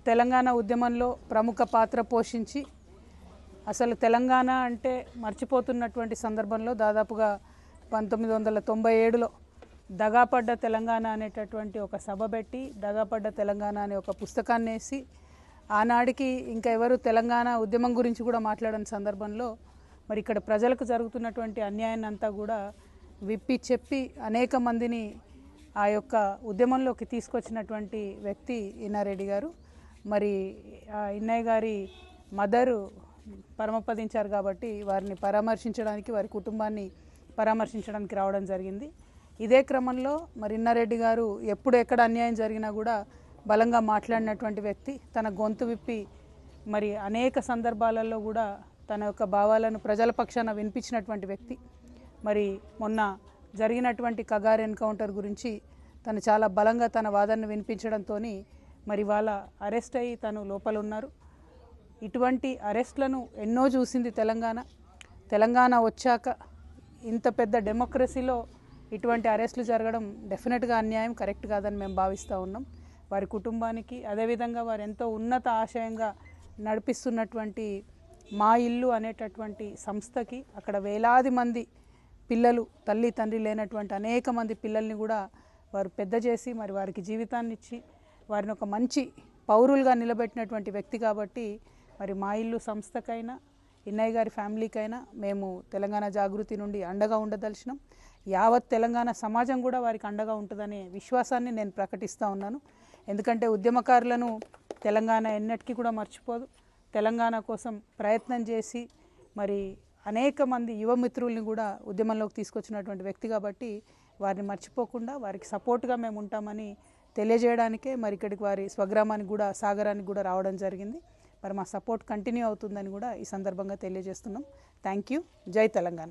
తెలంగాణ ఉద్యమంలో ప్రముఖ పాత్ర పోషించి అసలు తెలంగాణ అంటే మర్చిపోతున్నటువంటి సందర్భంలో దాదాపుగా 1997లో దగాపడ్డ తెలంగాణ అనేటటువంటి ఒక సభ పెట్టి దగాపడ్డ తెలంగాణ అనే ఒక పుస్తకాన్ని వేసి ఆనాడికి ఇంకా ఎవరు తెలంగాణ ఉద్యమం గురించి కూడా మాట్లాడని సందర్భంలో మరి ఇక్కడ ప్రజలకు జరుగుతున్నటువంటి అన్యాయాన్ని అంతా కూడా విప్పి చెప్పి అనేక మందిని ఆ యొక్క ఉద్యమంలోకి తీసుకొచ్చినటువంటి వ్యక్తి ఇన్నారెడ్డి గారు. మరి ఇన్నయ్య గారి మదరు పరమపదించారు కాబట్టి వారిని పరామర్శించడానికి వారి కుటుంబాన్ని పరామర్శించడానికి రావడం జరిగింది. ఇదే క్రమంలో మరి ఇన్నారెడ్డి గారు ఎప్పుడు ఎక్కడ అన్యాయం జరిగినా కూడా బలంగా మాట్లాడినటువంటి వ్యక్తి, తన గొంతు విప్పి మరి అనేక సందర్భాలలో కూడా తన యొక్క భావాలను ప్రజల పక్షాన వినిపించినటువంటి వ్యక్తి. మరి మొన్న జరిగినటువంటి కగార్ ఎన్కౌంటర్ గురించి తను చాలా బలంగా తన వాదనను వినిపించడంతో మరి వాళ్ళ అరెస్ట్ అయ్యి తను లోపల ఉన్నారు. ఇటువంటి అరెస్ట్లను ఎన్నో చూసింది తెలంగాణ వచ్చాక ఇంత పెద్ద డెమోక్రసీలో ఇటువంటి అరెస్టులు జరగడం డెఫినెట్గా అన్యాయం, కరెక్ట్ కాదని మేము భావిస్తూ ఉన్నాం. వారి కుటుంబానికి అదేవిధంగా వారు ఎంతో ఉన్నత ఆశయంగా నడిపిస్తున్నటువంటి మా ఇల్లు అనేటటువంటి సంస్థకి అక్కడ వేలాది మంది పిల్లలు, తల్లి తండ్రి లేనటువంటి అనేక మంది పిల్లల్ని కూడా వారు పెద్ద చేసి మరి వారికి జీవితాన్ని ఇచ్చి వారిని ఒక మంచి పౌరులుగా నిలబెట్టినటువంటి వ్యక్తి కాబట్టి మరి మా ఇల్లు సంస్థకైనా ఇన్నయ్య గారి ఫ్యామిలీకైనా మేము తెలంగాణ జాగృతి నుండి అండగా ఉండదలిచినాం. యావత్ తెలంగాణ సమాజం కూడా వారికి అండగా ఉంటుందనే విశ్వాసాన్ని నేను ప్రకటిస్తూ ఉన్నాను. ఎందుకంటే ఉద్యమకారులను తెలంగాణ ఎన్నటికీ కూడా మర్చిపోదు. తెలంగాణ కోసం ప్రయత్నం చేసి మరి అనేక మంది యువమిత్రుల్ని కూడా ఉద్యమంలోకి తీసుకొచ్చినటువంటి వ్యక్తి కాబట్టి వారిని మర్చిపోకుండా వారికి సపోర్ట్గా మేము ఉంటామని తెలియజేయడానికే మరి ఇక్కడికి వారి స్వగ్రామానికి కూడా సాగరానికి కూడా రావడం జరిగింది. మరి మా సపోర్ట్ కంటిన్యూ అవుతుందని కూడా ఈ సందర్భంగా తెలియజేస్తున్నాం. Thank you. జై తెలంగాణ.